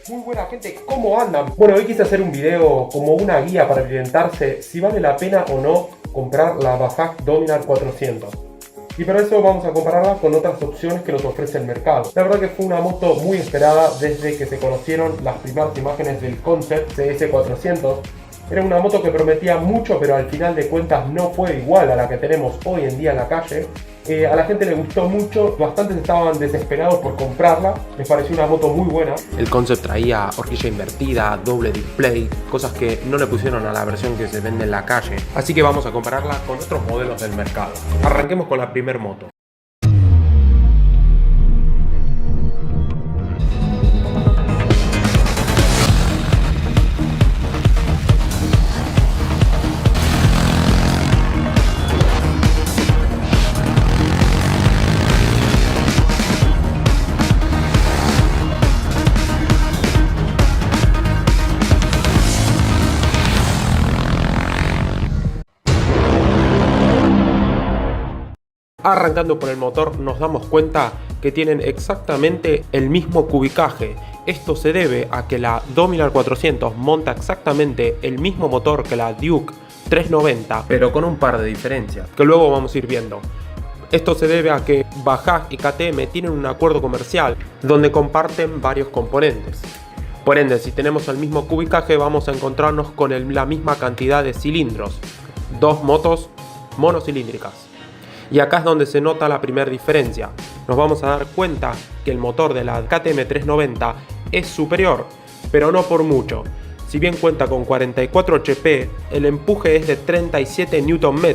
Muy buena gente, ¿cómo andan? Bueno, hoy quise hacer un video como una guía para orientarse si vale la pena o no comprar la Bajaj Dominar 400. Y para eso vamos a compararla con otras opciones que nos ofrece el mercado. La verdad que fue una moto muy esperada desde que se conocieron las primeras imágenes del concept CS400. Era una moto que prometía mucho, pero al final de cuentas no fue igual a la que tenemos hoy en día en la calle. A la gente le gustó mucho, bastantes estaban desesperados por comprarla, les pareció una moto muy buena. El concept traía horquilla invertida, doble display, cosas que no le pusieron a la versión que se vende en la calle. Así que vamos a compararla con otros modelos del mercado. Arranquemos con la primer moto. Arrancando por el motor nos damos cuenta que tienen exactamente el mismo cubicaje. Esto se debe a que la Dominar 400 monta exactamente el mismo motor que la Duke 390, pero con un par de diferencias, que luego vamos a ir viendo. Esto se debe a que Bajaj y KTM tienen un acuerdo comercial donde comparten varios componentes. Por ende, si tenemos el mismo cubicaje vamos a encontrarnos con la misma cantidad de cilindros. Dos motos monocilíndricas. Y acá es donde se nota la primera diferencia. Nos vamos a dar cuenta que el motor de la KTM 390 es superior, pero no por mucho. Si bien cuenta con 44 HP, el empuje es de 37 Nm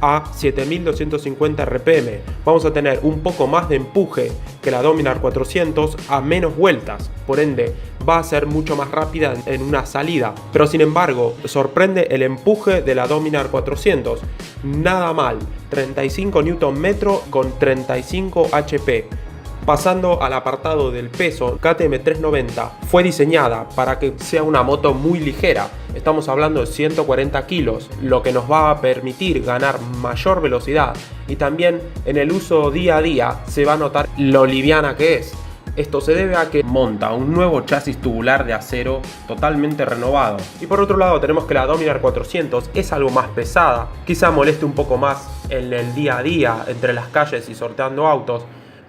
a 7250 RPM. Vamos a tener un poco más de empuje que la Dominar 400 a menos vueltas, por ende va a ser mucho más rápida en una salida. Pero sin embargo, sorprende el empuje de la Dominar 400. Nada mal, 35 Nm con 35 HP. Pasando al apartado del peso, KTM 390 fue diseñada para que sea una moto muy ligera. Estamos hablando de 140 kilos, lo que nos va a permitir ganar mayor velocidad y también en el uso día a día se va a notar lo liviana que es. Esto se debe a que monta un nuevo chasis tubular de acero totalmente renovado. Y por otro lado tenemos que la Dominar 400 es algo más pesada, quizá moleste un poco más en el día a día entre las calles y sorteando autos,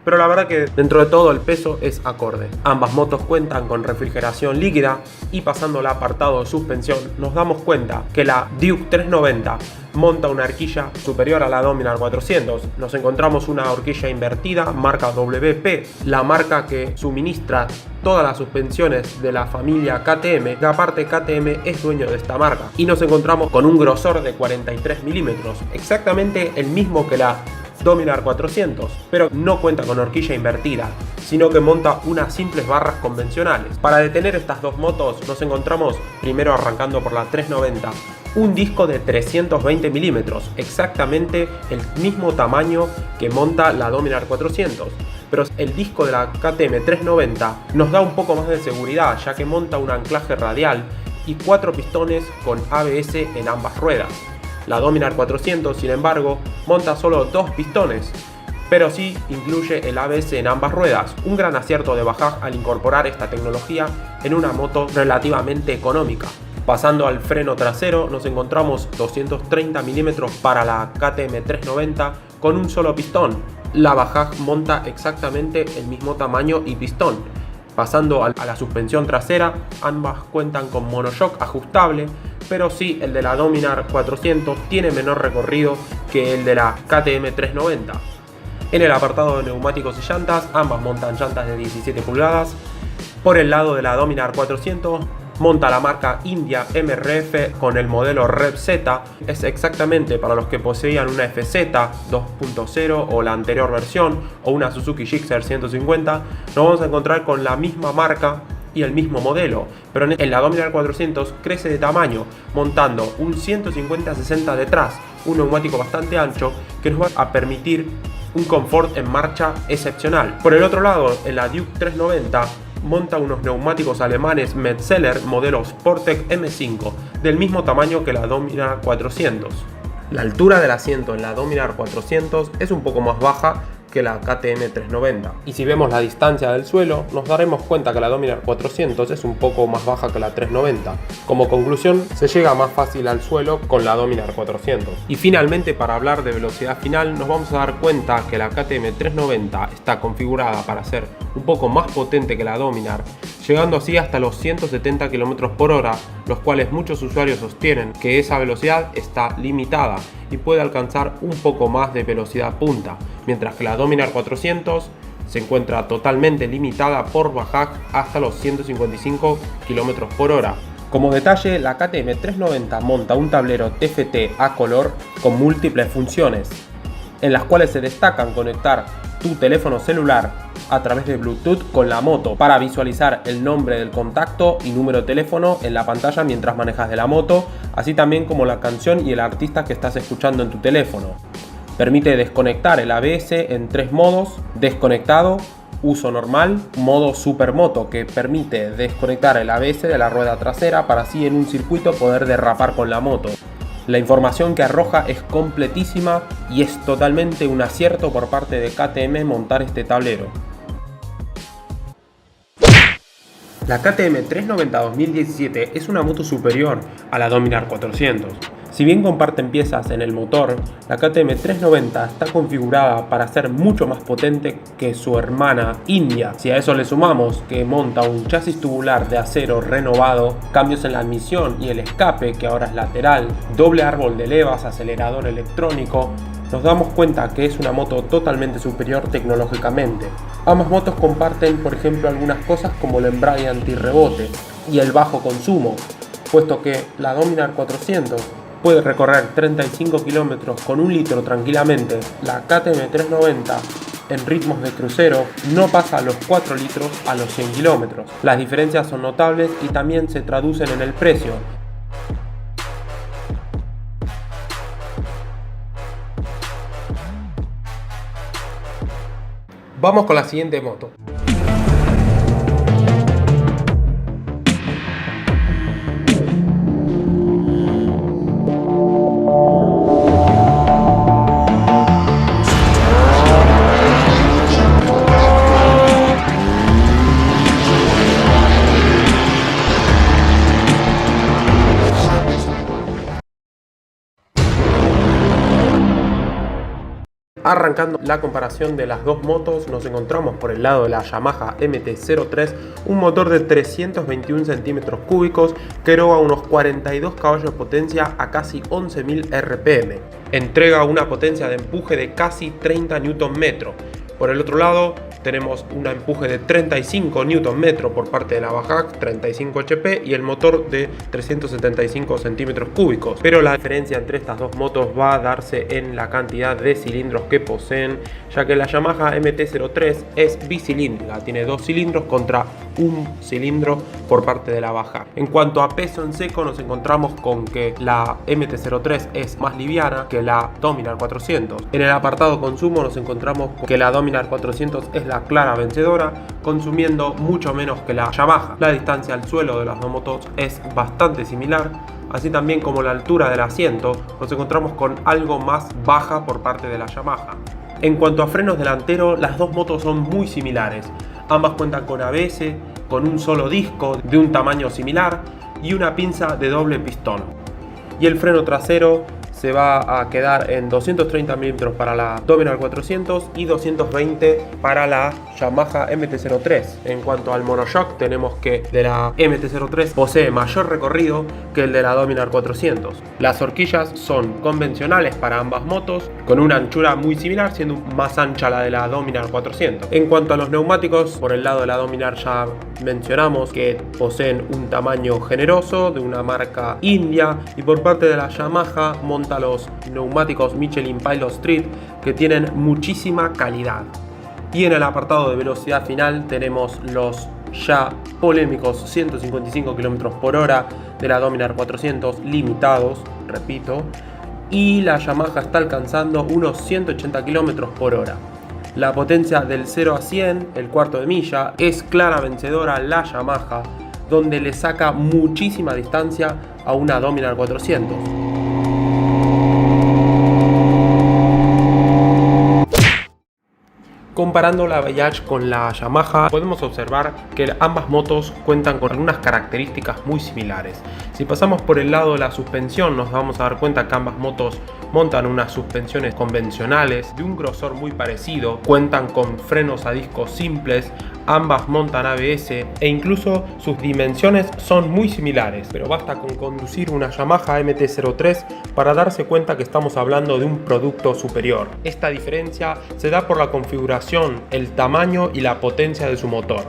pero la verdad que dentro de todo el peso es acorde. Ambas motos cuentan con refrigeración líquida y pasando al apartado de suspensión nos damos cuenta que la Duke 390 monta una horquilla superior a la Dominar 400. Nos encontramos una horquilla invertida marca WP, la marca que suministra todas las suspensiones de la familia KTM, que aparte KTM es dueño de esta marca. Y nos encontramos con un grosor de 43 milímetros, exactamente el mismo que la Dominar 400, pero no cuenta con horquilla invertida, sino que monta unas simples barras convencionales. Para detener estas dos motos nos encontramos, primero arrancando por la 390, un disco de 320 milímetros, exactamente el mismo tamaño que monta la Dominar 400. Pero el disco de la KTM 390 nos da un poco más de seguridad, ya que monta un anclaje radial y 4 pistones con ABS en ambas ruedas. La Dominar 400, sin embargo, monta solo 2 pistones, pero sí incluye el ABS en ambas ruedas, un gran acierto de Bajaj al incorporar esta tecnología en una moto relativamente económica. Pasando al freno trasero, nos encontramos 230 milímetros para la KTM 390 con un solo pistón. La Bajaj monta exactamente el mismo tamaño y pistón. Pasando a la suspensión trasera, ambas cuentan con monoshock ajustable, pero sí el de la Dominar 400 tiene menor recorrido que el de la KTM 390. En el apartado de neumáticos y llantas, ambas montan llantas de 17 pulgadas. Por el lado de la Dominar 400 monta la marca India MRF con el modelo Rev Z. Es exactamente para los que poseían una FZ 2.0 o la anterior versión o una Suzuki Gixxer 150. Nos vamos a encontrar con la misma marca y el mismo modelo, pero en la Dominar 400 crece de tamaño, montando un 150-60 detrás, un neumático bastante ancho que nos va a permitir un confort en marcha excepcional. Por el otro lado, en la Duke 390 monta unos neumáticos alemanes Metzeler modelo Sportec M5 del mismo tamaño que la Dominar 400. La altura del asiento en la Dominar 400 es un poco más baja que la KTM 390. Y si vemos la distancia del suelo, nos daremos cuenta que la Dominar 400 es un poco más baja que la 390. Como conclusión, se llega más fácil al suelo con la Dominar 400. Y finalmente, para hablar de velocidad final, nos vamos a dar cuenta que la KTM 390 está configurada para ser un poco más potente que la Dominar, llegando así hasta los 170 km por hora, los cuales muchos usuarios sostienen que esa velocidad está limitada y puede alcanzar un poco más de velocidad punta, mientras que la Dominar 400 se encuentra totalmente limitada por Bajaj hasta los 155 km por hora. Como detalle, la KTM 390 monta un tablero TFT a color con múltiples funciones, en las cuales se destacan conectar tu teléfono celular a través de Bluetooth con la moto para visualizar el nombre del contacto y número de teléfono en la pantalla mientras manejas de la moto, así también como la canción y el artista que estás escuchando en tu teléfono. Permite desconectar el ABS en 3 modos: desconectado, uso normal, modo supermoto, que permite desconectar el ABS de la rueda trasera para así en un circuito poder derrapar con la moto. La información que arroja es completísima y es totalmente un acierto por parte de KTM montar este tablero. La KTM 390 2017 es una moto superior a la Dominar 400. Si bien comparten piezas en el motor, la KTM 390 está configurada para ser mucho más potente que su hermana India. Si a eso le sumamos que monta un chasis tubular de acero renovado, cambios en la admisión y el escape que ahora es lateral, doble árbol de levas, acelerador electrónico, nos damos cuenta que es una moto totalmente superior tecnológicamente. Ambas motos comparten, por ejemplo, algunas cosas como el embrague antirrebote y el bajo consumo, puesto que la Dominar 400 puede recorrer 35 kilómetros con 1 litro tranquilamente. La KTM 390 en ritmos de crucero no pasa los 4 litros a los 100 kilómetros. Las diferencias son notables y también se traducen en el precio. Vamos con la siguiente moto. Arrancando la comparación de las dos motos, nos encontramos por el lado de la Yamaha MT-03, un motor de 321 centímetros cúbicos que eroga unos 42 caballos de potencia a casi 11.000 RPM. Entrega una potencia de empuje de casi 30 Nm. Por el otro lado, tenemos un empuje de 35 Nm por parte de la Bajaj, 35 HP y el motor de 375 centímetros cúbicos. Pero la diferencia entre estas dos motos va a darse en la cantidad de cilindros que poseen, ya que la Yamaha MT-03 es bicilíndrica, tiene 2 cilindros contra un cilindro por parte de la Bajaj. En cuanto a peso en seco, nos encontramos con que la MT-03 es más liviana que la Dominar 400. En el apartado consumo nos encontramos con que la Dominar 400 es la clara vencedora, consumiendo mucho menos que la Yamaha. La distancia al suelo de las dos motos es bastante similar, así también como la altura del asiento nos encontramos con algo más baja por parte de la Yamaha. En cuanto a frenos delanteros, las dos motos son muy similares. Ambas cuentan con ABS, con un solo disco de un tamaño similar y una pinza de doble pistón. Y el freno trasero se va a quedar en 230 mm para la Dominar 400 y 220 para la Yamaha MT-03. En cuanto al monoshock, tenemos que de la MT-03 posee mayor recorrido que el de la Dominar 400. Las horquillas son convencionales para ambas motos, con una anchura muy similar, siendo más ancha la de la Dominar 400. En cuanto a los neumáticos, por el lado de la Dominar ya mencionamos que poseen un tamaño generoso de una marca India, y por parte de la Yamaha monta los neumáticos Michelin Pilot Street, que tienen muchísima calidad. Y en el apartado de velocidad final tenemos los ya polémicos 155 km por hora de la Dominar 400 limitados, repito, y la Yamaha está alcanzando unos 180 km por hora. La potencia del 0 a 100, el cuarto de milla, es clara vencedora la Yamaha, donde le saca muchísima distancia a una Dominar 400. Comparando la Bayash con la Yamaha, podemos observar que ambas motos cuentan con algunas características muy similares. Si pasamos por el lado de la suspensión, nos vamos a dar cuenta que ambas motos montan unas suspensiones convencionales de un grosor muy parecido, cuentan con frenos a discos simples, ambas montan ABS e incluso sus dimensiones son muy similares, pero basta con conducir una Yamaha MT-03 para darse cuenta que estamos hablando de un producto superior. Esta diferencia se da por la configuración, el tamaño y la potencia de su motor,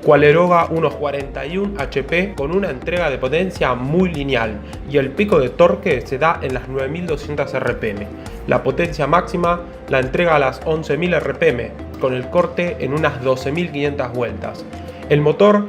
cual eroga unos 41 HP con una entrega de potencia muy lineal y el pico de torque se da en las 9200 RPM. La potencia máxima la entrega a las 11000 RPM con el corte en unas 12500 vueltas. El motor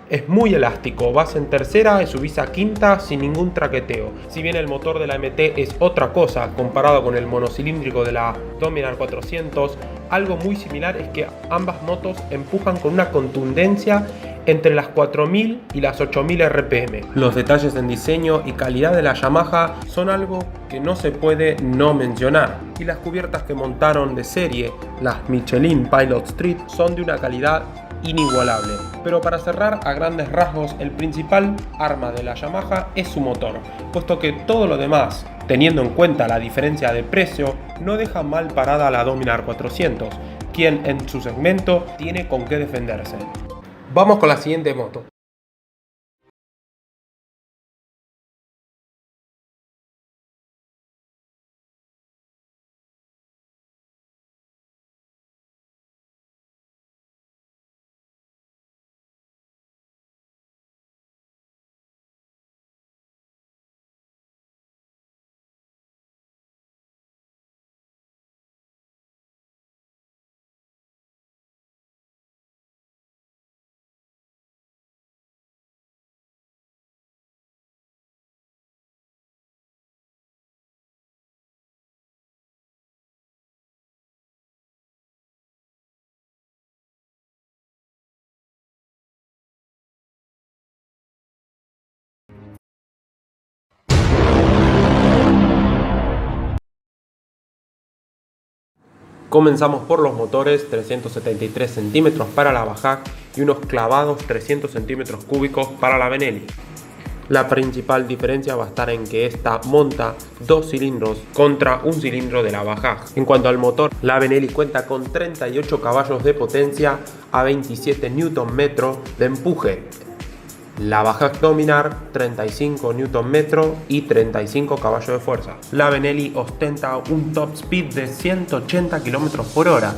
es muy elástico, vas en tercera y subís a quinta sin ningún traqueteo. Si bien el motor de la MT es otra cosa comparado con el monocilíndrico de la Dominar 400, algo muy similar es que ambas motos empujan con una contundencia entre las 4000 y las 8000 RPM. Los detalles en diseño y calidad de la Yamaha son algo que no se puede no mencionar. Y las cubiertas que montaron de serie, las Michelin Pilot Street, son de una calidad inigualable. Pero para cerrar, a grandes rasgos, el principal arma de la Yamaha es su motor, puesto que todo lo demás, teniendo en cuenta la diferencia de precio, no deja mal parada a la Dominar 400, quien en su segmento tiene con qué defenderse. Vamos con la siguiente moto. Comenzamos por los motores, 373 centímetros para la Bajaj y unos clavados 300 centímetros cúbicos para la Benelli. La principal diferencia va a estar en que esta monta 2 cilindros contra un cilindro de la Bajaj. En cuanto al motor, la Benelli cuenta con 38 caballos de potencia a 27 Nm de empuje. La Bajaj Dominar 35 Nm y 35 caballos de fuerza. La Benelli ostenta un top speed de 180 km/h,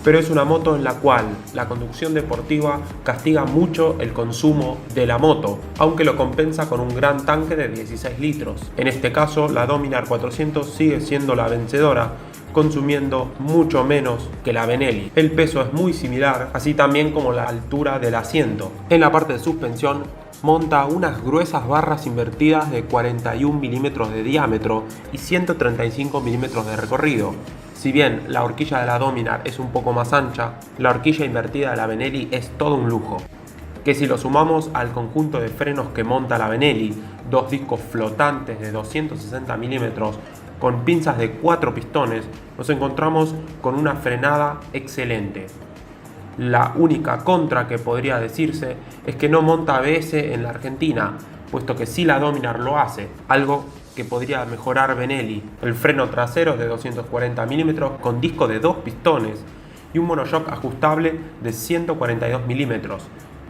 pero es una moto en la cual la conducción deportiva castiga mucho el consumo de la moto, aunque lo compensa con un gran tanque de 16 litros. En este caso, la Dominar 400 sigue siendo la vencedora, consumiendo mucho menos que la Benelli. El peso es muy similar, así también como la altura del asiento. En la parte de suspensión, monta unas gruesas barras invertidas de 41 milímetros de diámetro y 135 milímetros de recorrido. Si bien la horquilla de la Dominar es un poco más ancha, la horquilla invertida de la Benelli es todo un lujo. Que si lo sumamos al conjunto de frenos que monta la Benelli, dos discos flotantes de 260 milímetros con pinzas de 4 pistones, nos encontramos con una frenada excelente. La única contra que podría decirse es que no monta ABS en la Argentina, puesto que sí la Dominar lo hace, algo que podría mejorar Benelli. El freno trasero es de 240 milímetros con disco de 2 pistones y un monoshock ajustable de 142 milímetros,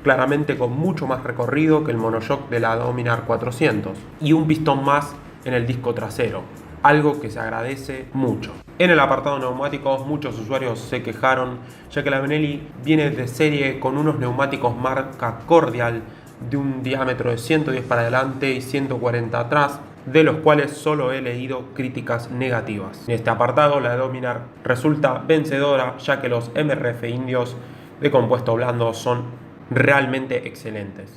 claramente con mucho más recorrido que el monoshock de la Dominar 400, y un pistón más en el disco trasero, algo que se agradece mucho. En el apartado neumáticos, muchos usuarios se quejaron, ya que la Benelli viene de serie con unos neumáticos marca Cordial de un diámetro de 110 para adelante y 140 atrás, de los cuales solo he leído críticas negativas. En este apartado, la Dominar resulta vencedora, ya que los MRF indios de compuesto blando son realmente excelentes.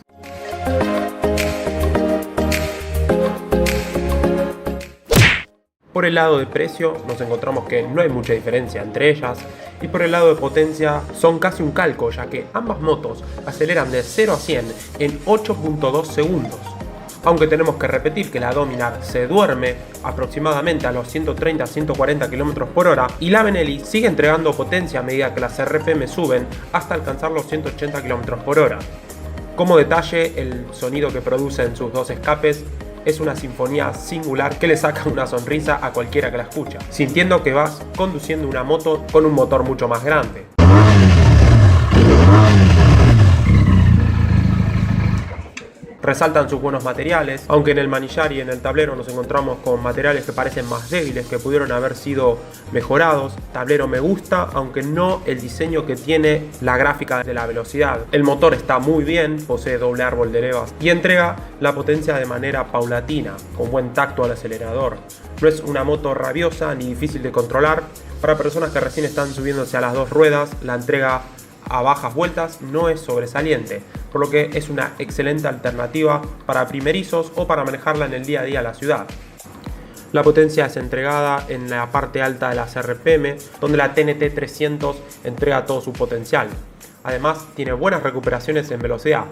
Por el lado de precio nos encontramos que no hay mucha diferencia entre ellas, y por el lado de potencia son casi un calco, ya que ambas motos aceleran de 0 a 100 en 8.2 segundos. aunque tenemos que repetir que la Dominar se duerme aproximadamente a los 130-140 km por hora y la Benelli sigue entregando potencia a medida que las RPM suben hasta alcanzar los 180 km por hora. Como detalle, el sonido que produce en sus dos escapes es una sinfonía singular que le saca una sonrisa a cualquiera que la escucha, sintiendo que vas conduciendo una moto con un motor mucho más grande. Resaltan sus buenos materiales, aunque en el manillar y en el tablero nos encontramos con materiales que parecen más débiles, que pudieron haber sido mejorados. Tablero me gusta, aunque no el diseño que tiene la gráfica de la velocidad. El motor está muy bien, posee doble árbol de levas y entrega la potencia de manera paulatina, con buen tacto al acelerador. No es una moto rabiosa ni difícil de controlar. Para personas que recién están subiéndose a las dos ruedas, la entrega a bajas vueltas no es sobresaliente, por lo que es una excelente alternativa para primerizos o para manejarla en el día a día a la ciudad. La potencia es entregada en la parte alta de las RPM, donde la TNT 300 entrega todo su potencial. Además, tiene buenas recuperaciones en velocidad.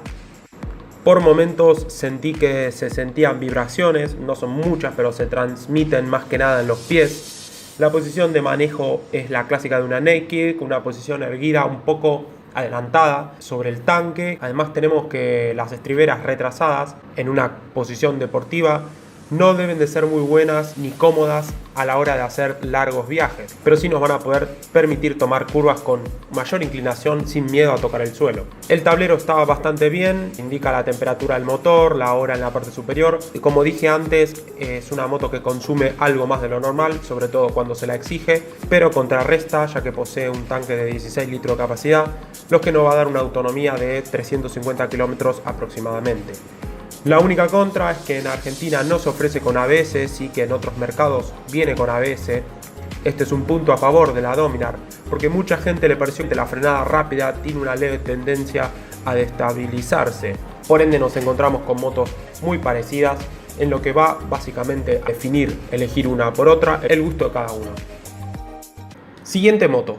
Por momentos sentí que se sentían vibraciones, no son muchas, pero se transmiten más que nada en los pies. La posición de manejo es la clásica de una naked, con una posición erguida un poco adelantada sobre el tanque. Además tenemos que las estriberas retrasadas en una posición deportiva no deben de ser muy buenas ni cómodas a la hora de hacer largos viajes, pero sí nos van a poder permitir tomar curvas con mayor inclinación sin miedo a tocar el suelo. El tablero está bastante bien, indica la temperatura del motor, la hora en la parte superior y como dije antes es una moto que consume algo más de lo normal, sobre todo cuando se la exige, pero contrarresta ya que posee un tanque de 16 litros de capacidad, lo que nos va a dar una autonomía de 350 kilómetros aproximadamente. La única contra es que en Argentina no se ofrece con ABS, sí que en otros mercados viene con ABS. Este es un punto a favor de la Dominar, porque mucha gente le pareció que la frenada rápida tiene una leve tendencia a destabilizarse. Por ende nos encontramos con motos muy parecidas, en lo que va básicamente a definir, elegir una por otra, el gusto de cada uno. Siguiente moto.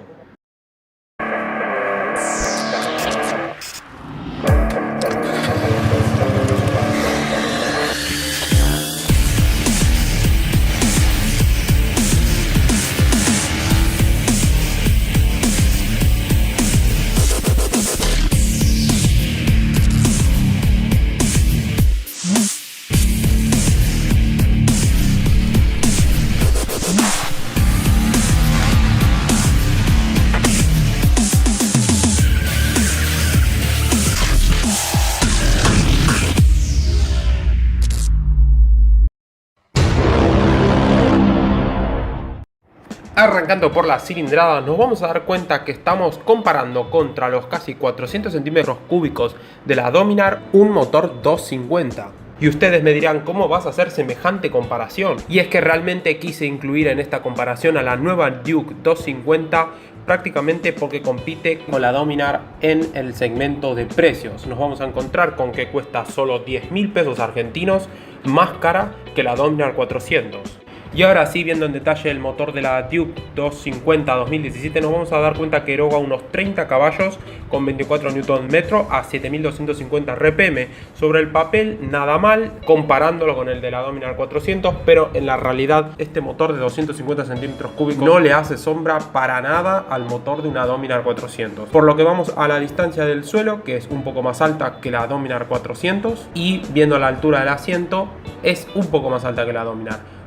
Arrancando por la cilindrada, nos vamos a dar cuenta que estamos comparando contra los casi 400 centímetros cúbicos de la Dominar un motor 250. Y ustedes me dirán, ¿cómo vas a hacer semejante comparación? Y es que realmente quise incluir en esta comparación a la nueva Duke 250 prácticamente porque compite con la Dominar en el segmento de precios. Nos vamos a encontrar con que cuesta solo 10.000 pesos argentinos, más cara que la Dominar 400. Y ahora sí, viendo en detalle el motor de la Duke 250 2017, nos vamos a dar cuenta que eroga unos 30 caballos con 24 Nm a 7250 RPM. Sobre el papel nada mal comparándolo con el de la Dominar 400, pero en la realidad este motor de 250 centímetros cúbicos no le hace sombra para nada al motor de una Dominar 400. Por lo que vamos a la distancia del suelo, que es un poco más alta que la Dominar 400, y viendo la altura del asiento es un poco más alta que la Dominar.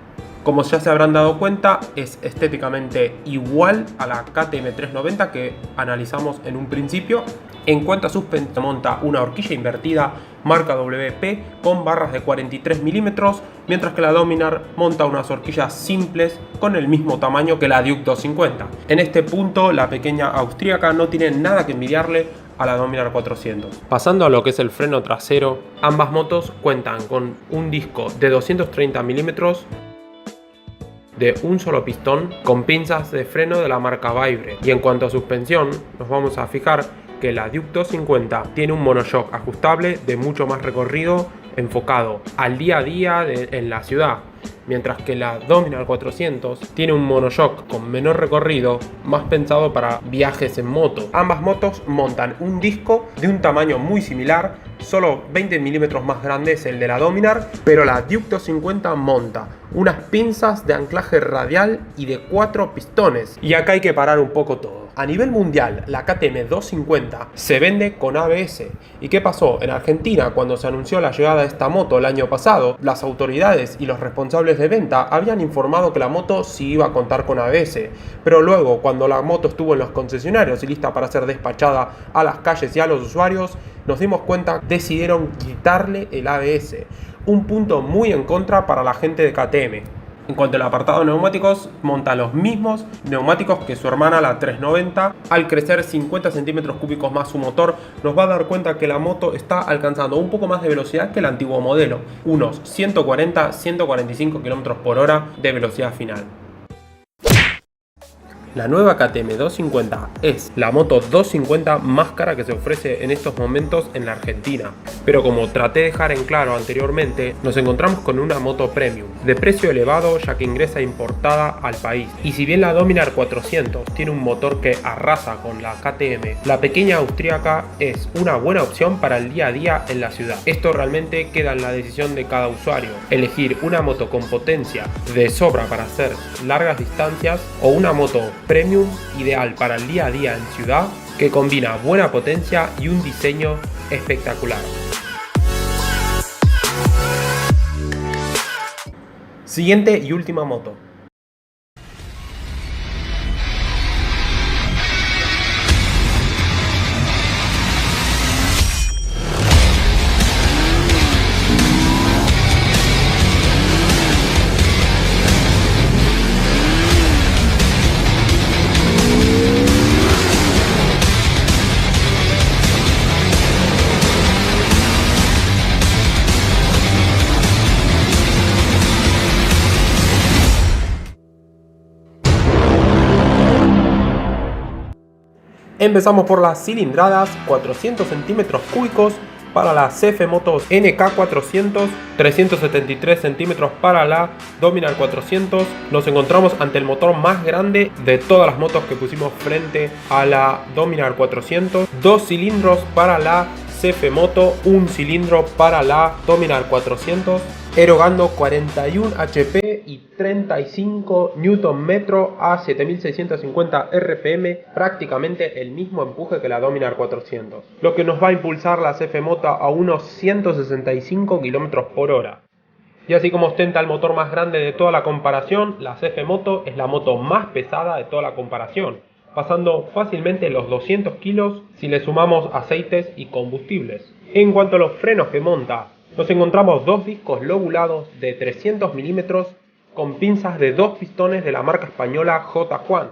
Como ya se habrán dado cuenta, es estéticamente igual a la KTM 390 que analizamos en un principio. En cuanto a suspensión, monta una horquilla invertida marca WP con barras de 43 milímetros, mientras que la Dominar monta unas horquillas simples con el mismo tamaño que la Duke 250. En este punto, la pequeña austríaca no tiene nada que envidiarle a la Dominar 400. Pasando a lo que es el freno trasero, ambas motos cuentan con un disco de 230 milímetros de un solo pistón con pinzas de freno de la marca Vaibre. Y en cuanto a suspensión, nos vamos a fijar que la Duke 250 tiene un monoshock ajustable de mucho más recorrido enfocado al día a día en la ciudad, mientras que la Dominar 400 tiene un monoshock con menor recorrido, más pensado para viajes en moto. Ambas motos montan un disco de un tamaño muy similar, solo 20 milímetros más grande es el de la Dominar, pero la Duke 250 monta unas pinzas de anclaje radial y de 4 pistones. Y acá hay que parar un poco todo. A nivel mundial, la KTM 250 se vende con ABS. ¿Y qué pasó? En Argentina, cuando se anunció la llegada de esta moto el año pasado, las autoridades y los responsables de venta habían informado que la moto sí iba a contar con ABS. Pero luego, cuando la moto estuvo en los concesionarios y lista para ser despachada a las calles y a los usuarios, nos dimos cuenta que decidieron quitarle el ABS. Un punto muy en contra para la gente de KTM. En cuanto al apartado de neumáticos, monta los mismos neumáticos que su hermana la 390. Al crecer 50 centímetros cúbicos más su motor, nos va a dar cuenta que la moto está alcanzando un poco más de velocidad que el antiguo modelo, unos 140-145 km por hora de velocidad final. La nueva KTM 250 es la moto 250 más cara que se ofrece en estos momentos en la Argentina. Pero como traté de dejar en claro anteriormente, nos encontramos con una moto premium, de precio elevado ya que ingresa importada al país. Y si bien la Dominar 400 tiene un motor que arrasa con la KTM, la pequeña austríaca es una buena opción para el día a día en la ciudad. Esto realmente queda en la decisión de cada usuario, elegir una moto con potencia de sobra para hacer largas distancias o una moto premium ideal para el día a día en ciudad que combina buena potencia y un diseño espectacular. Siguiente y última moto. Empezamos por las cilindradas, 400 centímetros cúbicos para la CF Motos NK400, 373 centímetros para la Dominar 400. Nos encontramos ante el motor más grande de todas las motos que pusimos frente a la Dominar 400. 2 cilindros para la CF Moto, 1 cilindro para la Dominar 400, erogando 41 HP y 35 Nm a 7650 RPM, prácticamente el mismo empuje que la Dominar 400, lo que nos va a impulsar la CF Moto a unos 165 km por hora. Y así como ostenta el motor más grande de toda la comparación, la CF Moto es la moto más pesada de toda la comparación, pasando fácilmente los 200 kilos si le sumamos aceites y combustibles. En cuanto a los frenos que monta, nos encontramos 2 discos lobulados de 300 milímetros con pinzas de 2 pistones de la marca española J. Juan,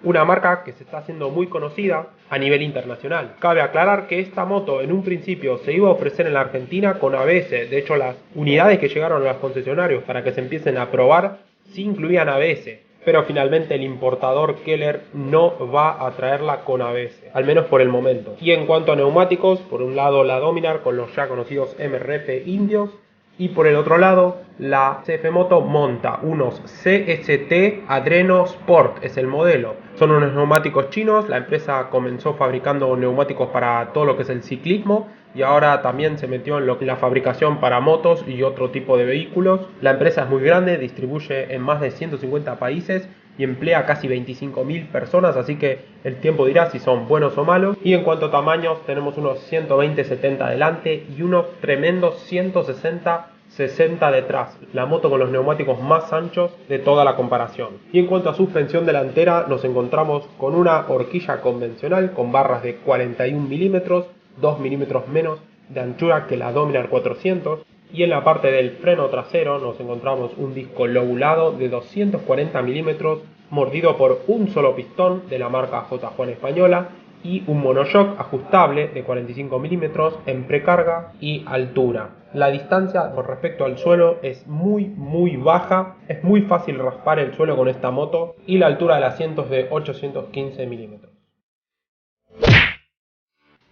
una marca que se está haciendo muy conocida a nivel internacional. Cabe aclarar que esta moto en un principio se iba a ofrecer en la Argentina con ABS, de hecho las unidades que llegaron a los concesionarios para que se empiecen a probar sí incluían ABS, pero finalmente el importador Keller no va a traerla con ABS, al menos por el momento. Y en cuanto a neumáticos, por un lado la Dominar con los ya conocidos MRF indios, y por el otro lado la CF Moto monta unos CST Adreno Sport, es el modelo. Son unos neumáticos chinos, la empresa comenzó fabricando neumáticos para todo lo que es el ciclismo y ahora también se metió en la fabricación para motos y otro tipo de vehículos. La empresa es muy grande, distribuye en más de 150 países y emplea casi 25.000 personas, así que el tiempo dirá si son buenos o malos. Y en cuanto a tamaños, tenemos unos 120-70 adelante y unos tremendos 160-60 detrás, la moto con los neumáticos más anchos de toda la comparación. Y en cuanto a suspensión delantera, nos encontramos con una horquilla convencional con barras de 41 milímetros, 2 milímetros menos de anchura que la Dominar 400, y en la parte del freno trasero nos encontramos un disco lobulado de 240 milímetros mordido por un solo pistón de la marca J. Juan española y un monoshock ajustable de 45 milímetros en precarga y altura. La distancia con respecto al suelo es muy baja, es muy fácil raspar el suelo con esta moto y la altura del asiento es de 815 milímetros.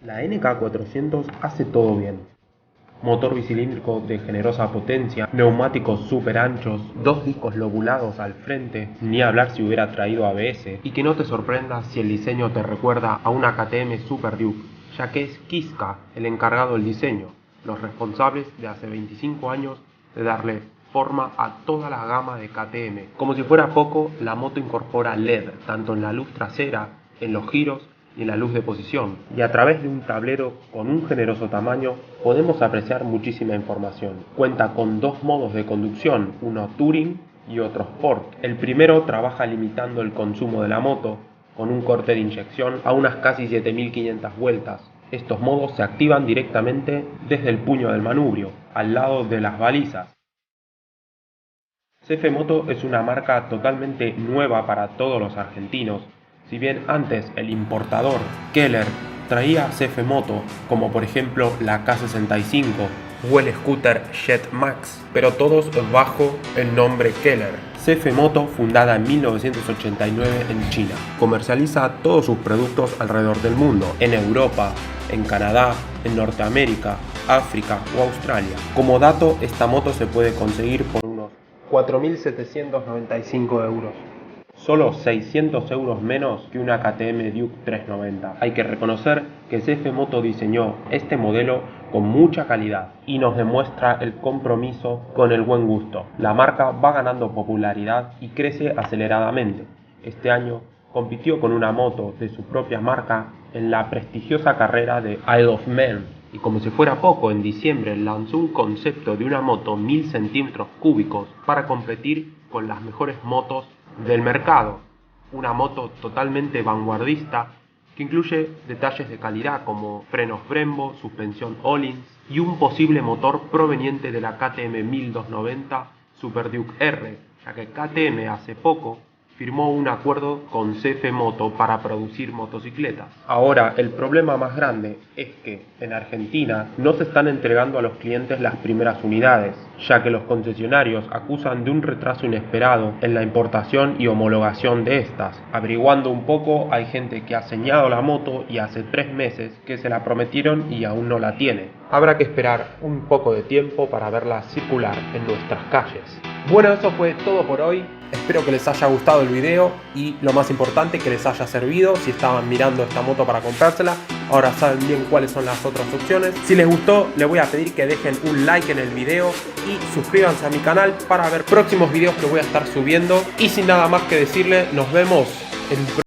La NK400 hace todo bien. Motor bicilíndrico de generosa potencia, neumáticos super anchos, 2 discos lobulados al frente, ni hablar si hubiera traído ABS, y que no te sorprenda si el diseño te recuerda a una KTM Super Duke. ya que es Kiska el encargado del diseño, los responsables de hace 25 años de darle forma a toda la gama de KTM. Como si fuera poco, la moto incorpora LED, tanto en la luz trasera, en los giros y en la luz de posición. Y a través de un tablero con un generoso tamaño podemos apreciar muchísima información. Cuenta con dos modos de conducción, uno Touring y otro Sport. El primero trabaja limitando el consumo de la moto con un corte de inyección a unas casi 7500 vueltas. Estos modos se activan directamente desde el puño del manubrio, al lado de las balizas. CF Moto es una marca totalmente nueva para todos los argentinos. Si bien antes el importador Keller traía CF Moto, como por ejemplo la K65 o el scooter Jet Max, pero todos bajo el nombre Keller. CF Moto, fundada en 1989 en China, comercializa todos sus productos alrededor del mundo, en Europa, en Canadá, en Norteamérica, África o Australia. Como dato, esta moto se puede conseguir por unos 4.795 euros. Solo 600 euros menos que una KTM Duke 390. Hay que reconocer que CF Moto diseñó este modelo con mucha calidad y nos demuestra el compromiso con el buen gusto. La marca va ganando popularidad y crece aceleradamente. Este año compitió con una moto de su propia marca en la prestigiosa carrera de Isle of Man. Y como si fuera poco, en diciembre lanzó un concepto de una moto 1000 centímetros cúbicos para competir con las mejores motos del mercado. Una moto totalmente vanguardista que incluye detalles de calidad como frenos Brembo, suspensión Öhlins y un posible motor proveniente de la KTM 1290 Super Duke R, ya que KTM hace poco firmó un acuerdo con CF Moto para producir motocicletas. Ahora, el problema más grande es que en Argentina no se están entregando a los clientes las primeras unidades, ya que los concesionarios acusan de un retraso inesperado en la importación y homologación de estas. Averiguando un poco, hay gente que ha señalado la moto y hace 3 meses que se la prometieron y aún no la tiene. Habrá que esperar un poco de tiempo para verla circular en nuestras calles. Bueno, eso fue todo por hoy. Espero que les haya gustado el video y lo más importante, que les haya servido. Si estaban mirando esta moto para comprársela, ahora saben bien cuáles son las otras opciones. Si les gustó, les voy a pedir que dejen un like en el video y suscríbanse a mi canal para ver próximos videos que voy a estar subiendo. Y sin nada más que decirle, nos vemos en el próximo